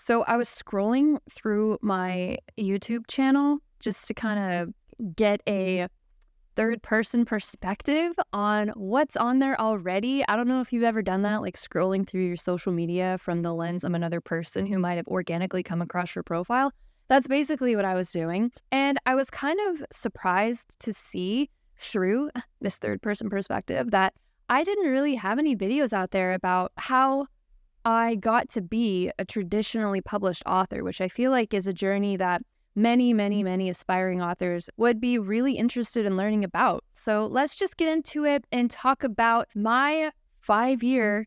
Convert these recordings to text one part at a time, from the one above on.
So I was scrolling through my YouTube channel just to kind of get a third person perspective on what's on there already. I don't know if you've ever done that, like scrolling through your social media from the lens of another person who might have organically come across your profile. That's basically what I was doing. And I was kind of surprised to see through this third person perspective that I didn't really have any videos out there about how I got to be a traditionally published author, which I feel like is a journey that many aspiring authors would be really interested in learning about. So let's just get into it and talk about my 5-year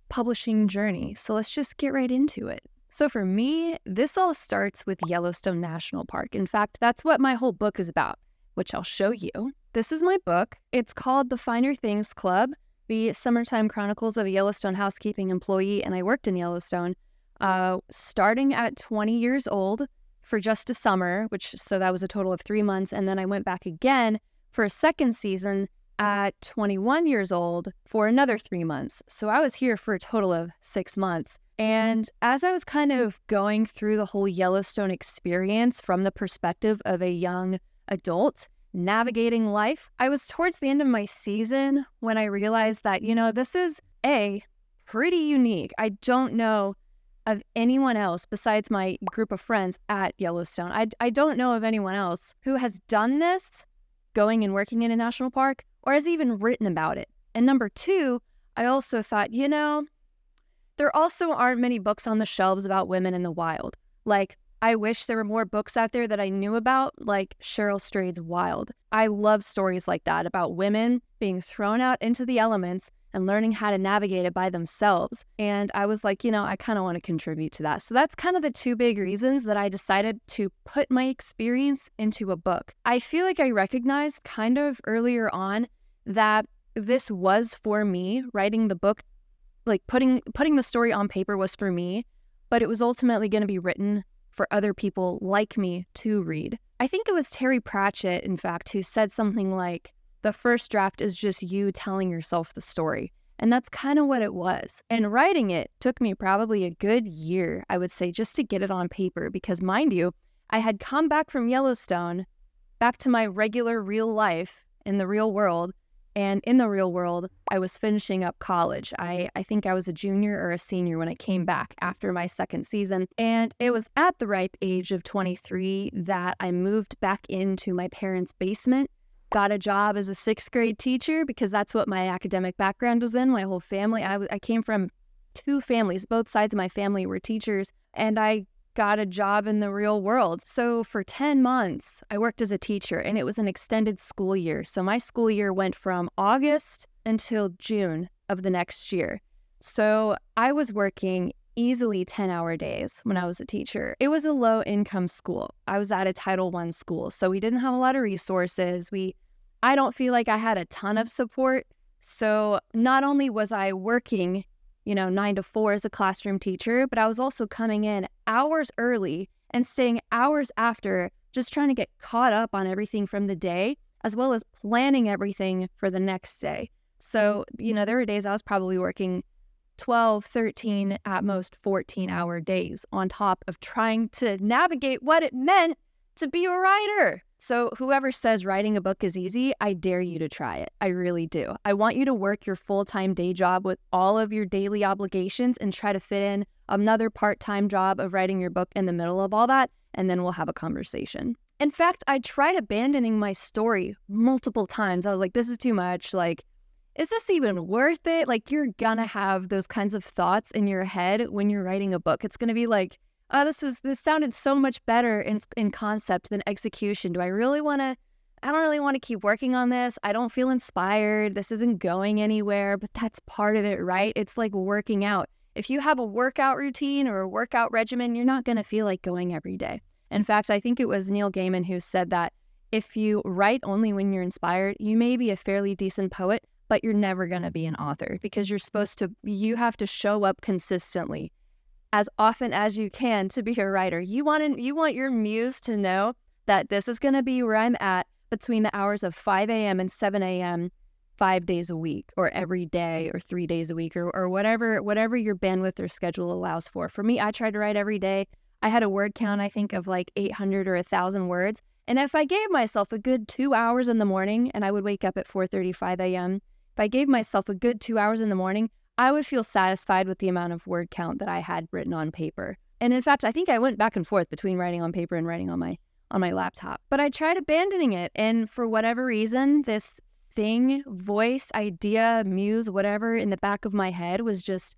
publishing journey. So let's just get right into it. So for me, this all starts with Yellowstone National Park. In fact, that's what my whole book is about, which I'll show you. This is my book. It's called The Finer Things Club, The Summertime Chronicles of a Yellowstone Housekeeping Employee, and I worked in Yellowstone starting at 20 years old for just a summer, so that was a total of 3 months, and then I went back again for a second season at 21 years old for another 3 months. So I was here for a total of 6 months. And as I was kind of going through the whole Yellowstone experience from the perspective of a young adult navigating life, I was towards the end of my season when I realized that, this is pretty unique. I don't know of anyone else besides my group of friends at Yellowstone. I don't know of anyone else who has done this, going and working in a national park, or has even written about it. And number two, I also thought, there also aren't many books on the shelves about women in the wild. Like, I wish there were more books out there that I knew about, like Cheryl Strayed's Wild. I love stories like that about women being thrown out into the elements and learning how to navigate it by themselves. And I was like, I kind of want to contribute to that. So that's kind of the two big reasons that I decided to put my experience into a book. I feel like I recognized kind of earlier on that this was for me. Writing the book, like putting the story on paper was for me, but it was ultimately going to be written for other people like me to read. I think it was Terry Pratchett, in fact, who said something like, the first draft is just you telling yourself the story. And that's kind of what it was. And writing it took me probably a good year, I would say, just to get it on paper. Because mind you, I had come back from Yellowstone, back to my regular real life in the real world. And in the real world, I was finishing up college. I think I was a junior or a senior when I came back after my second season. And it was at the ripe age of 23 that I moved back into my parents' basement, got a job as a 6th grade teacher because that's what my academic background was in. My whole family, I came from 2 families. Both sides of my family were teachers, and I got a job in the real world. So for 10 months, I worked as a teacher, and it was an extended school year. So my school year went from August until June of the next year. So I was working easily 10-hour days when I was a teacher. It was a low-income school. I was at a Title I school, so we didn't have a lot of resources. I don't feel like I had a ton of support. So not only was I working 9 to 4 as a classroom teacher, but I was also coming in hours early and staying hours after, just trying to get caught up on everything from the day, as well as planning everything for the next day. So, there were days I was probably working 12, 13, at most 14-hour days on top of trying to navigate what it meant to be a writer. So whoever says writing a book is easy, I dare you to try it. I really do. I want you to work your full-time day job with all of your daily obligations and try to fit in another part-time job of writing your book in the middle of all that, and then we'll have a conversation. In fact, I tried abandoning my story multiple times. I was like, this is too much. Like, is this even worth it? Like, you're gonna have those kinds of thoughts in your head when you're writing a book. It's gonna be like, oh, this sounded so much better in concept than execution. I don't really want to keep working on this. I don't feel inspired. This isn't going anywhere, but that's part of it, right? It's like working out. If you have a workout routine or a workout regimen, you're not going to feel like going every day. In fact, I think it was Neil Gaiman who said that if you write only when you're inspired, you may be a fairly decent poet, but you're never going to be an author because you have to show up consistently as often as you can to be a writer. You want your muse to know that this is going to be where I'm at between the hours of 5 a.m. and 7 a.m. 5 days a week or every day or 3 days a week or whatever your bandwidth or schedule allows for. For me, I tried to write every day. I had a word count, I think, of like 800 or 1,000 words. And if I gave myself a good 2 hours in the morning, and I would wake up at 4:35 a.m., if I gave myself a good 2 hours in the morning, I would feel satisfied with the amount of word count that I had written on paper. And in fact, I think I went back and forth between writing on paper and writing on my laptop. But I tried abandoning it. And for whatever reason, this thing, voice, idea, muse, whatever in the back of my head was just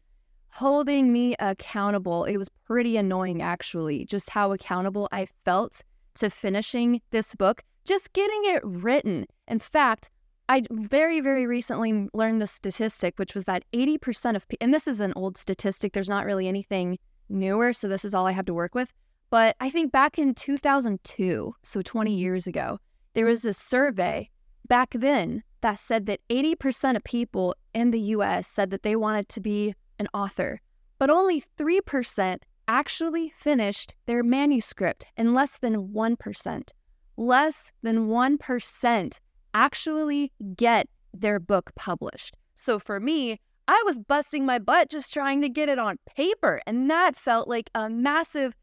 holding me accountable. It was pretty annoying, actually, just how accountable I felt to finishing this book, just getting it written. In fact, I very, very recently learned the statistic, which was that 80% of people, and this is an old statistic, there's not really anything newer, so this is all I have to work with. But I think back in 2002, so 20 years ago, there was this survey back then that said that 80% of people in the US said that they wanted to be an author, but only 3% actually finished their manuscript, and less than 1% actually get their book published. So for me, I was busting my butt just trying to get it on paper, and that felt like a massive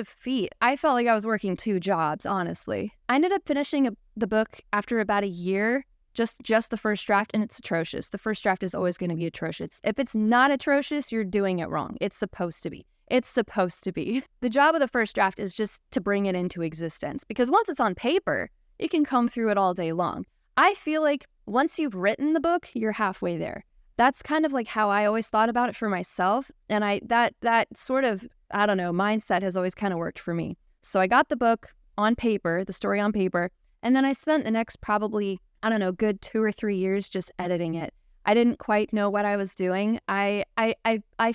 feat. I felt like I was working 2 jobs, honestly. I ended up finishing the book after about a year, just the first draft, and it's atrocious. The first draft is always going to be atrocious. If it's not atrocious, you're doing it wrong. It's supposed to be. The job of the first draft is just to bring it into existence, because once it's on paper, you can comb through it all day long. I feel like once you've written the book, you're halfway there. That's kind of like how I always thought about it for myself. And that sort of, I don't know, mindset has always kind of worked for me. So I got the book on paper, the story on paper, and then I spent the next probably, I don't know, good 2 or 3 years just editing it. I didn't quite know what I was doing. I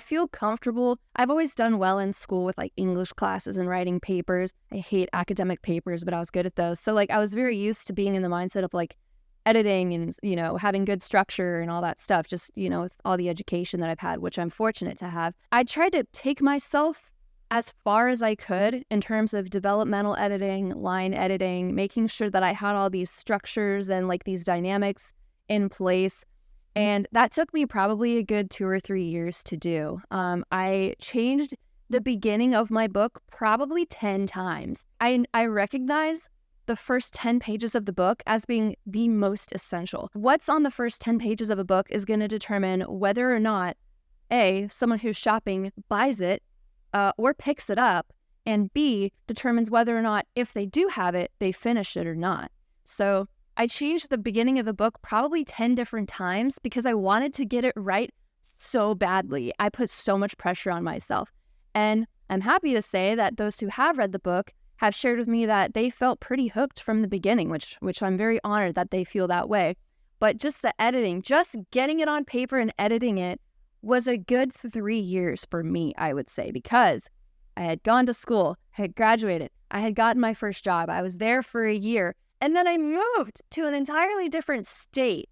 feel comfortable. I've always done well in school with like English classes and writing papers. I hate academic papers, but I was good at those. So like I was very used to being in the mindset of like editing and, having good structure and all that stuff, just, with all the education that I've had, which I'm fortunate to have. I tried to take myself as far as I could in terms of developmental editing, line editing, making sure that I had all these structures and like these dynamics in place. And that took me probably a good 2 or 3 years to do. I changed the beginning of my book probably 10 times. I recognize the first 10 pages of the book as being the most essential. What's on the first 10 pages of a book is going to determine whether or not, A, someone who's shopping buys it or picks it up, and B, determines whether or not, if they do have it, they finish it or not. So I changed the beginning of the book probably 10 different times because I wanted to get it right so badly. I put so much pressure on myself. And I'm happy to say that those who have read the book have shared with me that they felt pretty hooked from the beginning, which I'm very honored that they feel that way. But just the editing, just getting it on paper and editing it was a good 3 years for me, I would say, because I had gone to school, I had graduated, I had gotten my first job, I was there for a year, and then I moved to an entirely different state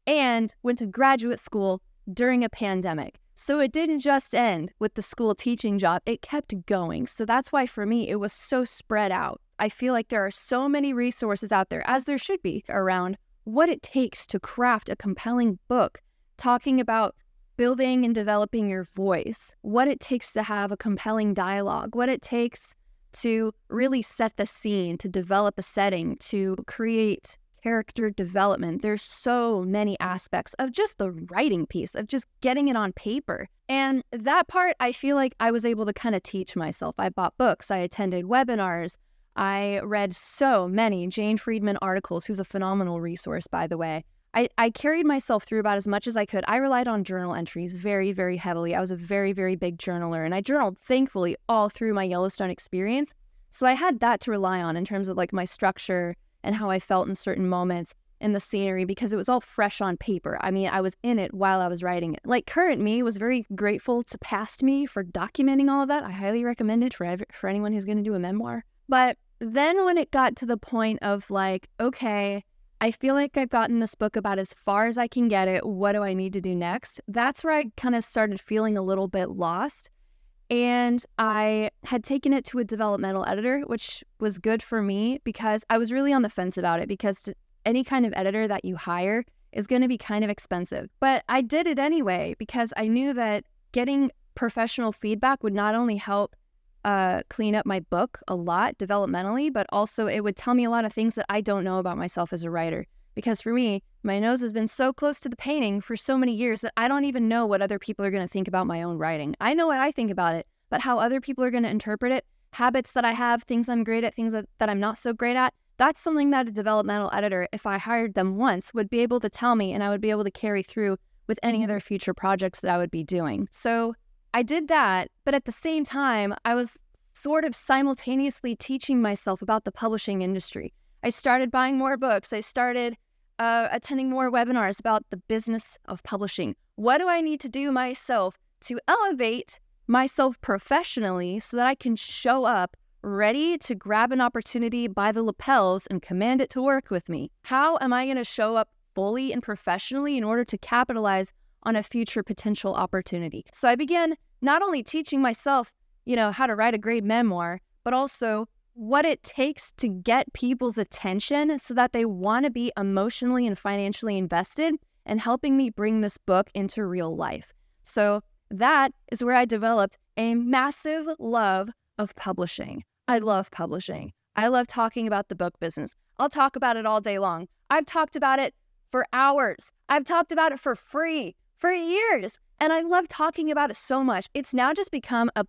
and went to graduate school during a pandemic. So it didn't just end with the school teaching job, it kept going. So that's why for me, it was so spread out. I feel like there are so many resources out there, as there should be, around what it takes to craft a compelling book, talking about building and developing your voice, what it takes to have a compelling dialogue, what it takes to really set the scene, to develop a setting, to create character development. There's so many aspects of just the writing piece, of just getting it on paper. And that part, I feel like I was able to kind of teach myself. I bought books, I attended webinars, I read so many Jane Friedman articles, who's a phenomenal resource, by the way. I carried myself through about as much as I could. I relied on journal entries very, very heavily. I was a very, very big journaler, and I journaled, thankfully, all through my Yellowstone experience. So I had that to rely on in terms of like my structure and how I felt in certain moments in the scenery, because it was all fresh on paper. I mean, I was in it while I was writing it. Like, current me was very grateful to past me for documenting all of that. I highly recommend it for anyone who's going to do a memoir. But then when it got to the point of like, okay, I feel like I've gotten this book about as far as I can get it, what do I need to do next? That's where I kind of started feeling a little bit lost. And I had taken it to a developmental editor, which was good for me because I was really on the fence about it, because any kind of editor that you hire is going to be kind of expensive. But I did it anyway because I knew that getting professional feedback would not only help clean up my book a lot developmentally, but also it would tell me a lot of things that I don't know about myself as a writer. Because for me, my nose has been so close to the painting for so many years that I don't even know what other people are going to think about my own writing. I know what I think about it, but how other people are going to interpret it, habits that I have, things I'm great at, things that I'm not so great at, that's something that a developmental editor, if I hired them once, would be able to tell me, and I would be able to carry through with any other future projects that I would be doing. So I did that, but at the same time, I was sort of simultaneously teaching myself about the publishing industry. I started buying more books. I started attending more webinars about the business of publishing. What do I need to do myself to elevate myself professionally so that I can show up ready to grab an opportunity by the lapels and command it to work with me? How am I going to show up fully and professionally in order to capitalize on a future potential opportunity? So I began not only teaching myself, how to write a great memoir, but also what it takes to get people's attention so that they want to be emotionally and financially invested in helping me bring this book into real life. So that is where I developed a massive love of publishing. I love publishing. I love talking about the book business. I'll talk about it all day long. I've talked about it for hours. I've talked about it for free for years. And I love talking about it so much. It's now just become a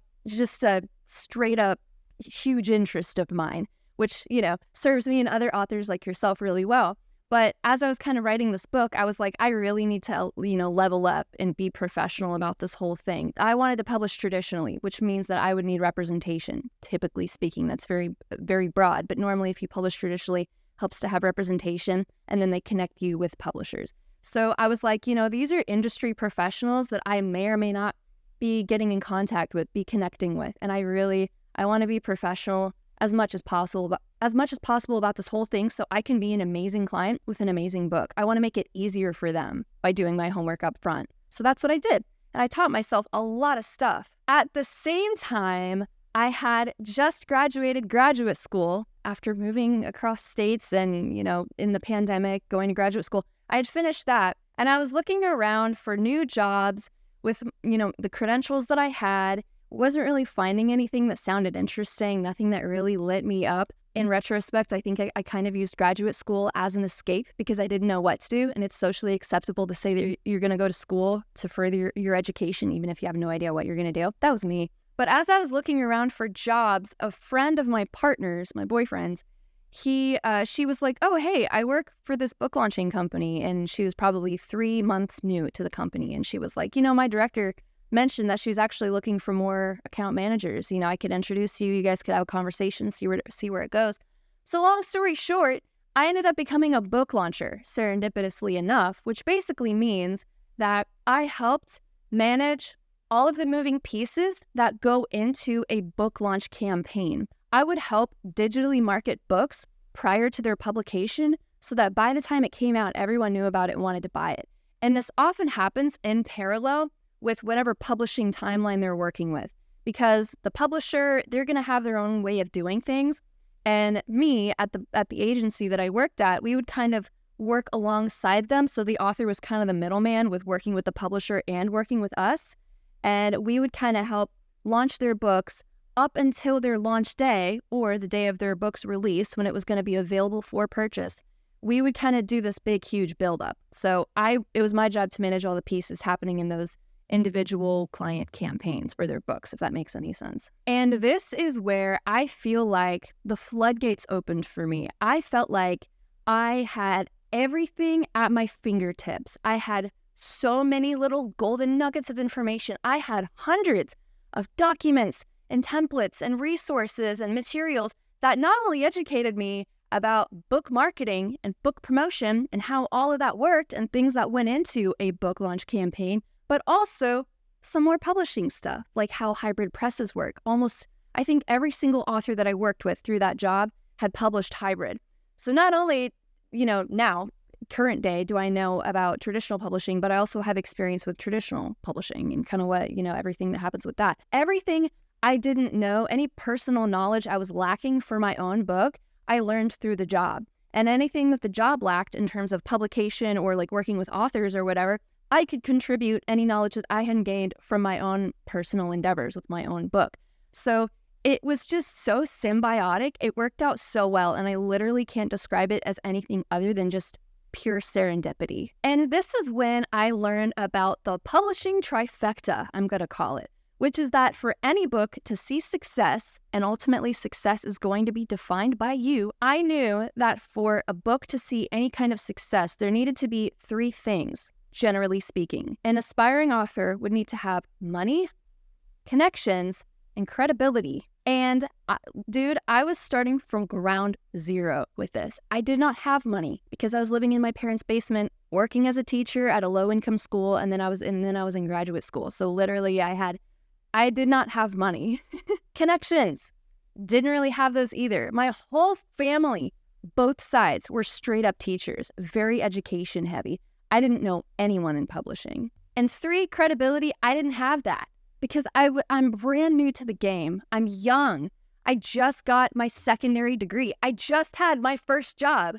straight up huge interest of mine, which, serves me and other authors like yourself really well. But as I was kind of writing this book, I was like, I really need to, level up and be professional about this whole thing. I wanted to publish traditionally, which means that I would need representation. Typically speaking, that's very, very broad. But normally if you publish traditionally, helps to have representation, and then they connect you with publishers. So I was like, these are industry professionals that I may or may not be getting in contact with, be connecting with. And I want to be professional as much as possible about this whole thing so I can be an amazing client with an amazing book. I want to make it easier for them by doing my homework up front. So that's what I did. And I taught myself a lot of stuff. At the same time, I had just graduated graduate school after moving across states and, in the pandemic, going to graduate school. I had finished that and I was looking around for new jobs with, the credentials that I had. Wasn't really finding anything that sounded interesting, nothing that really lit me up. In retrospect, I think I kind of used graduate school as an escape because I didn't know what to do. And it's socially acceptable to say that you're going to go to school to further your education, even if you have no idea what you're going to do. That was me. But as I was looking around for jobs, a friend of my partner's, my boyfriend's, she was like, oh, hey, I work for this book launching company. And she was probably 3 months new to the company. And she was like, my director mentioned that she was actually looking for more account managers. I could introduce you guys could have a conversation, see where it goes. So long story short, I ended up becoming a book launcher, serendipitously enough, which basically means that I helped manage all of the moving pieces that go into a book launch campaign. I would help digitally market books prior to their publication so that by the time it came out, everyone knew about it and wanted to buy it. And this often happens in parallel with whatever publishing timeline they're working with, because the publisher, they're going to have their own way of doing things. And me at the agency that I worked at, we would kind of work alongside them. So the author was kind of the middleman with working with the publisher and working with us. And we would kind of help launch their books up until their launch day or the day of their book's release when it was going to be available for purchase. We would kind of do this big, huge buildup. So it was my job to manage all the pieces happening in those individual client campaigns for their books, if that makes any sense. And this is where I feel like the floodgates opened for me. I felt like I had everything at my fingertips. I had so many little golden nuggets of information. I had hundreds of documents and templates and resources and materials that not only educated me about book marketing and book promotion and how all of that worked and things that went into a book launch campaign, but also some more publishing stuff, like how hybrid presses work. Almost, I think every single author that I worked with through that job had published hybrid. So not only, now, current day, do I know about traditional publishing, but I also have experience with traditional publishing and kind of what, everything that happens with that. Everything I didn't know, any personal knowledge I was lacking for my own book, I learned through the job. And anything that the job lacked in terms of publication or like working with authors or whatever, I could contribute any knowledge that I had gained from my own personal endeavors with my own book. So it was just so symbiotic. It worked out so well, and I literally can't describe it as anything other than just pure serendipity. And this is when I learned about the publishing trifecta, I'm going to call it, which is that for any book to see success, and ultimately success is going to be defined by you, I knew that for a book to see any kind of success, there needed to be three things, generally speaking. An aspiring author would need to have money, connections, and credibility. And dude, I was starting from ground zero with this. I did not have money because I was living in my parents' basement, working as a teacher at a low-income school, and then I was in graduate school. So literally I did not have money. Connections, didn't really have those either. My whole family, both sides, were straight up teachers, very education heavy. I didn't know anyone in publishing. And 3, credibility, I didn't have that. Because I'm brand new to the game. I'm young. I just got my secondary degree. I just had my first job.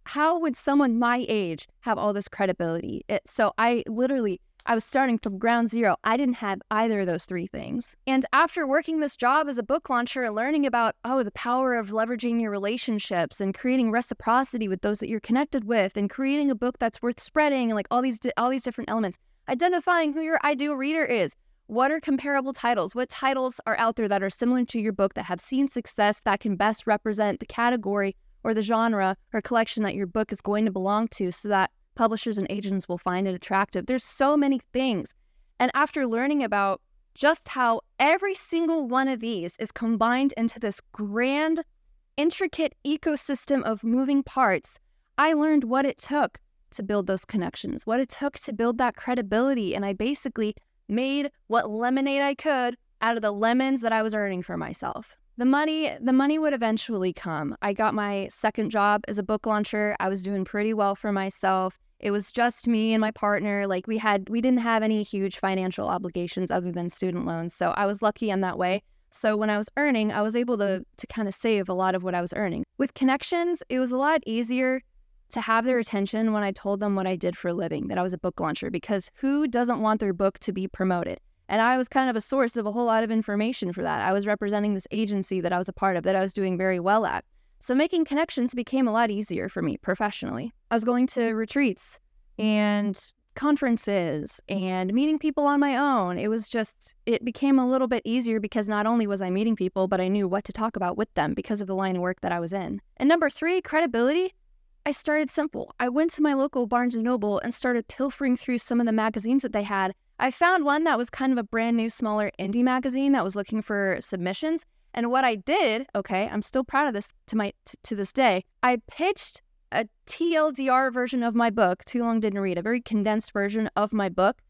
How would someone my age have all this credibility? So I was starting from ground zero. I didn't have either of those 3 things. And after working this job as a book launcher and learning about, the power of leveraging your relationships and creating reciprocity with those that you're connected with and creating a book that's worth spreading and like all these different elements, identifying who your ideal reader is. What are comparable titles? What titles are out there that are similar to your book that have seen success that can best represent the category or the genre or collection that your book is going to belong to so that publishers and agents will find it attractive? There's so many things. And after learning about just how every single one of these is combined into this grand, intricate ecosystem of moving parts, I learned what it took to build those connections, what it took to build that credibility. And I basically made what lemonade I could out of the lemons that I was earning for myself. The money would eventually come. I got my second job as a book launcher. I was doing pretty well for myself. It was just me and my partner. Like we didn't have any huge financial obligations other than student loans. So I was lucky in that way. So when I was earning, I was able to kind of save a lot of what I was earning. With connections, it was a lot easier to have their attention when I told them what I did for a living, that I was a book launcher, because who doesn't want their book to be promoted? And I was kind of a source of a whole lot of information for that. I was representing this agency that I was a part of, that I was doing very well at. So making connections became a lot easier for me professionally. I was going to retreats and conferences and meeting people on my own. It became a little bit easier because not only was I meeting people, but I knew what to talk about with them because of the line of work that I was in. And number 3, credibility. I started simple. I went to my local Barnes & Noble and started pilfering through some of the magazines that they had. I found one that was kind of a brand new, smaller indie magazine that was looking for submissions. And what I did, I'm still proud of this to this day, I pitched a TLDR version of my book, Too Long Didn't Read, a very condensed version of my book,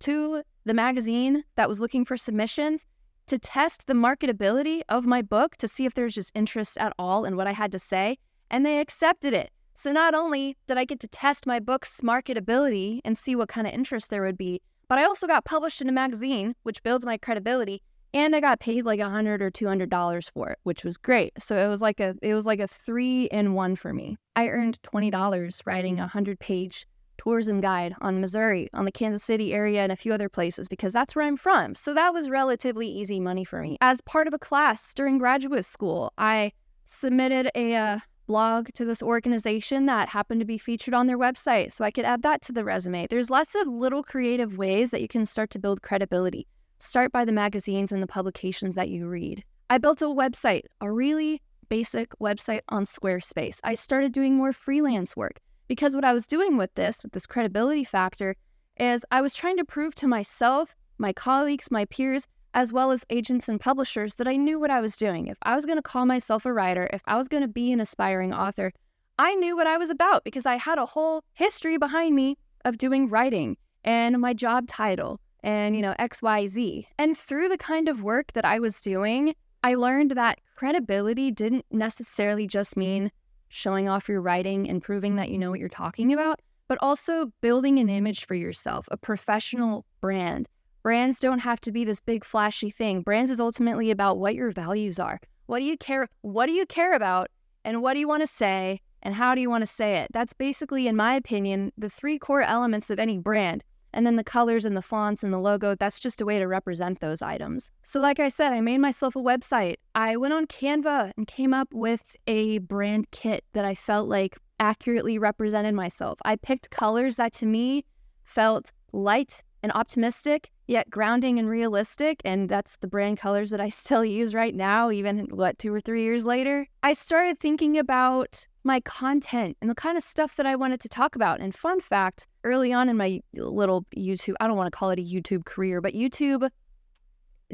to the magazine that was looking for submissions to test the marketability of my book to see if there's just interest at all in what I had to say. And they accepted it. So not only did I get to test my book's marketability and see what kind of interest there would be, but I also got published in a magazine, which builds my credibility, and I got paid like $100 or $200 for it, which was great. So it was like a 3-in-1 for me. I earned $20 writing a 100-page tourism guide on Missouri, on the Kansas City area, and a few other places because that's where I'm from. So that was relatively easy money for me. As part of a class during graduate school, I submitted a blog to this organization that happened to be featured on their website, so I could add that to the resume. There's lots of little creative ways that you can start to build credibility. Start by the magazines and the publications that you read. I built a website, a really basic website on Squarespace. I started doing more freelance work because what I was doing with this credibility factor, is I was trying to prove to myself, my colleagues, my peers, as well as agents and publishers, that I knew what I was doing. If I was going to call myself a writer, if I was going to be an aspiring author, I knew what I was about because I had a whole history behind me of doing writing and my job title and, XYZ. And through the kind of work that I was doing, I learned that credibility didn't necessarily just mean showing off your writing and proving that you know what you're talking about, but also building an image for yourself, a professional brand. Brands don't have to be this big flashy thing. Brands is ultimately about what your values are. What do you care about, and what do you want to say, and how do you want to say it. That's basically, in my opinion, the 3 core elements of any brand. And then the colors and the fonts and the logo, that's just a way to represent those items. So like I said, I made myself a website. I went on Canva and came up with a brand kit that I felt like accurately represented myself. I picked colors that to me felt light and optimistic, yet grounding and realistic, and that's the brand colors that I still use right now, even, 2 or 3 years later. I started thinking about my content and the kind of stuff that I wanted to talk about. And fun fact, early on in my little YouTube, I don't want to call it a YouTube career, but YouTube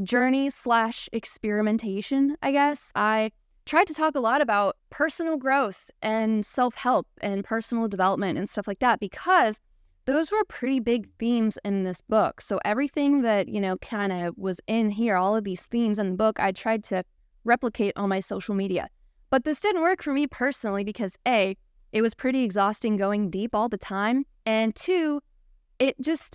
journey / experimentation, I guess, I tried to talk a lot about personal growth and self-help and personal development and stuff like that, because those were pretty big themes in this book. So everything that, kind of was in here, all of these themes in the book, I tried to replicate on my social media. But this didn't work for me personally because A, it was pretty exhausting going deep all the time. And 2,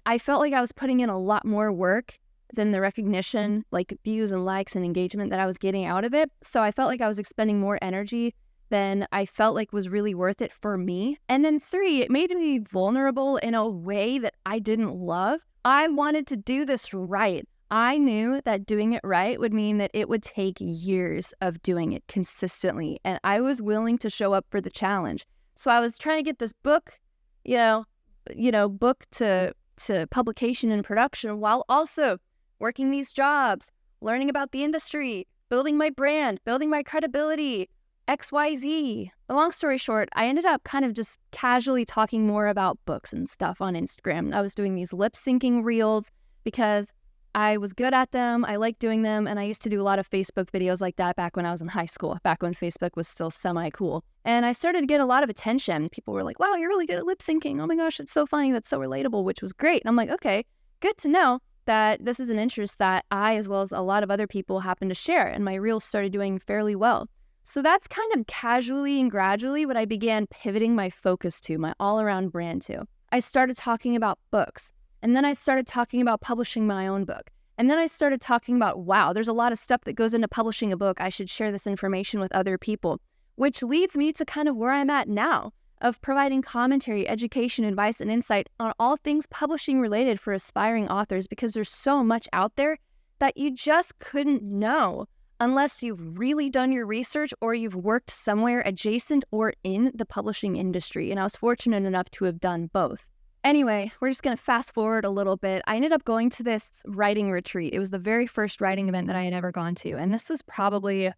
I felt like I was putting in a lot more work than the recognition, like views and likes and engagement that I was getting out of it. So I felt like I was expending more energy than I felt like was really worth it for me. And then 3, it made me vulnerable in a way that I didn't love. I wanted to do this right. I knew that doing it right would mean that it would take years of doing it consistently, and I was willing to show up for the challenge. So I was trying to get this book, book to publication and production, while also working these jobs, learning about the industry, building my brand, building my credibility, XYZ. A long story short, I ended up kind of just casually talking more about books and stuff on Instagram. I was doing these lip syncing reels because I was good at them, I liked doing them, and I used to do a lot of Facebook videos like that back when I was in high school, back when Facebook was still semi-cool. And I started to get a lot of attention. People were like, wow, you're really good at lip syncing. Oh my gosh, it's so funny. That's so relatable, which was great. And I'm like, okay, good to know that this is an interest that I, as well as a lot of other people, happen to share. And my reels started doing fairly well. So that's kind of casually and gradually what I began pivoting my focus to, my all-around brand to. I started talking about books. And then I started talking about publishing my own book. And then I started talking about, wow, there's a lot of stuff that goes into publishing a book. I should share this information with other people, which leads me to kind of where I'm at now, of providing commentary, education, advice, and insight on all things publishing related for aspiring authors, because there's so much out there that you just couldn't know unless you've really done your research or you've worked somewhere adjacent or in the publishing industry. And I was fortunate enough to have done both. Anyway, we're just going to fast forward a little bit. I ended up going to this writing retreat. It was the very first writing event that I had ever gone to. And this was probably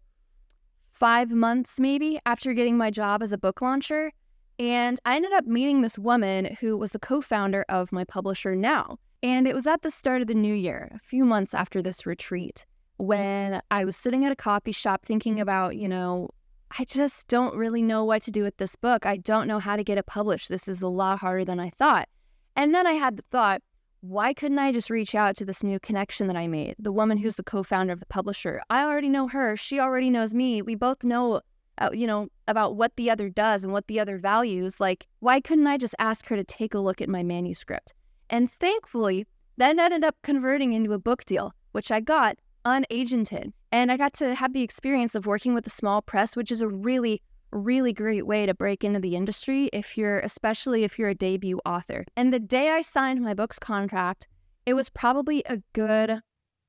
5 months maybe after getting my job as a book launcher. And I ended up meeting this woman who was the co-founder of my publisher now. And it was at the start of the new year, a few months after this retreat, when I was sitting at a coffee shop thinking about, I just don't really know what to do with this book. I don't know how to get it published. This is a lot harder than I thought. And then I had the thought, why couldn't I just reach out to this new connection that I made? The woman who's the co-founder of the publisher. I already know her. She already knows me. We both know, about what the other does and what the other values. Like, why couldn't I just ask her to take a look at my manuscript? And thankfully, that ended up converting into a book deal, which I got unagented. And I got to have the experience of working with a small press, which is a really, really great way to break into the industry especially if you're a debut author. And the day I signed my book's contract, it was probably a good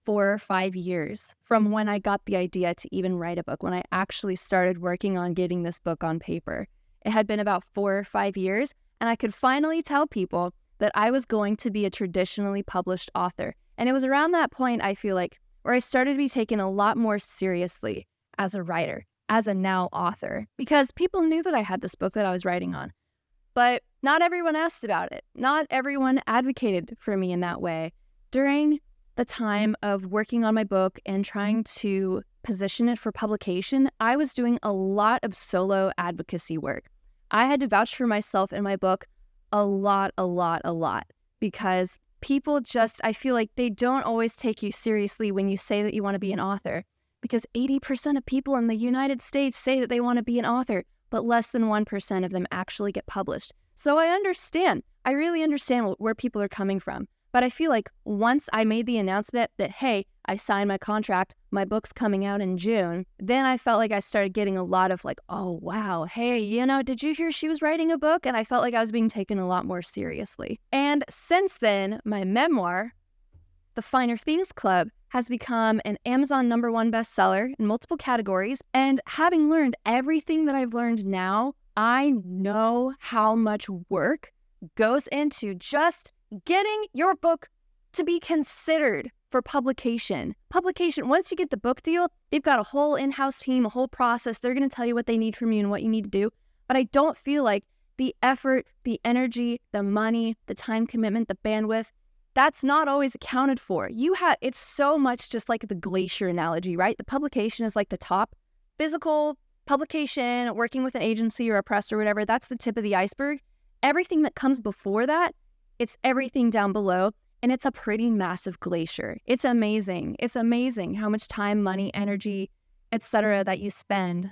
4 or 5 years from when I got the idea to even write a book, when I actually started working on getting this book on paper. It had been about 4 or 5 years, and I could finally tell people that I was going to be a traditionally published author. And it was around that point, I feel like, where I started to be taken a lot more seriously as a writer, as a now author, because people knew that I had this book that I was writing on. But not everyone asked about it. Not everyone advocated for me in that way. During the time of working on my book and trying to position it for publication, I was doing a lot of solo advocacy work. I had to vouch for myself in my book a lot, because people I feel like they don't always take you seriously when you say that you want to be an author, because 80% of people in the United States say that they want to be an author, but less than 1% of them actually get published. So I really understand where people are coming from. But I feel like once I made the announcement that, hey, I signed my contract, my book's coming out in June, then I felt like I started getting a lot of like, oh, wow, hey, did you hear she was writing a book? And I felt like I was being taken a lot more seriously. And since then, my memoir, The Finer Things Club, has become an Amazon #1 bestseller in multiple categories. And having learned everything that I've learned now, I know how much work goes into just getting your book to be considered for publication. Once you get the book deal, they've got a whole in-house team, a whole process. They're going to tell you what they need from you and what you need to do. But I don't feel like the effort, the energy, the money, the time commitment, the bandwidth, that's not always accounted for. It's so much just like the glacier analogy, right? The publication is like the top. Physical publication, working with an agency or a press or whatever, that's the tip of the iceberg. Everything that comes before that, it's everything down below, and it's a pretty massive glacier. It's amazing. It's amazing how much time, money, energy, etc. that you spend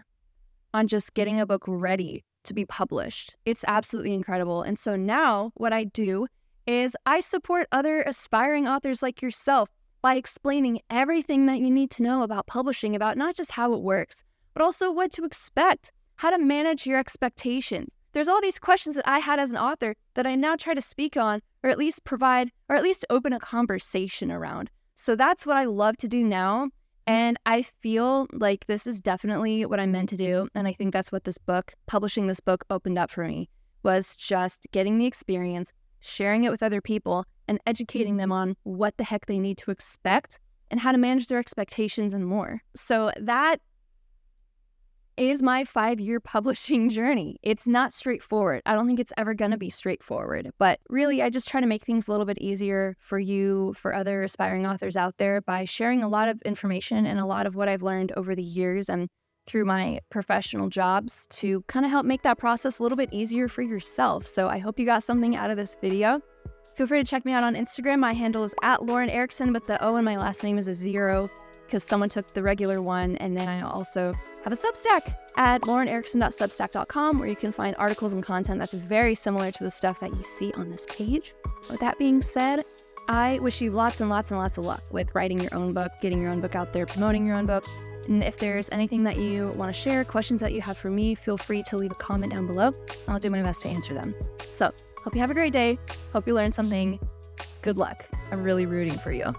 on just getting a book ready to be published. It's absolutely incredible. And so now what I do is I support other aspiring authors like yourself by explaining everything that you need to know about publishing, about not just how it works, but also what to expect, how to manage your expectations. There's all these questions that I had as an author that I now try to speak on, or at least provide, or at least open a conversation around. So that's what I love to do now. And I feel like this is definitely what I'm meant to do. And I think that's what publishing this book opened up for me, was just getting the experience, sharing it with other people, and educating them on what the heck they need to expect and how to manage their expectations and more. So that is my 5-year publishing journey. It's not straightforward. I don't think it's ever going to be straightforward, but really I just try to make things a little bit easier for you, for other aspiring authors out there, by sharing a lot of information and a lot of what I've learned over the years and through my professional jobs to kind of help make that process a little bit easier for yourself. So I hope you got something out of this video. Feel free to check me out on Instagram. My handle is @LaurenErickson, but the O in my last name is a 0 because someone took the regular one. And then I also have a Substack at laurenerickson.substack.com where you can find articles and content that's very similar to the stuff that you see on this page. With that being said, I wish you lots and lots and lots of luck with writing your own book, getting your own book out there, promoting your own book. And if there's anything that you want to share, questions that you have for me, feel free to leave a comment down below. I'll do my best to answer them. So, hope you have a great day. Hope you learned something. Good luck. I'm really rooting for you.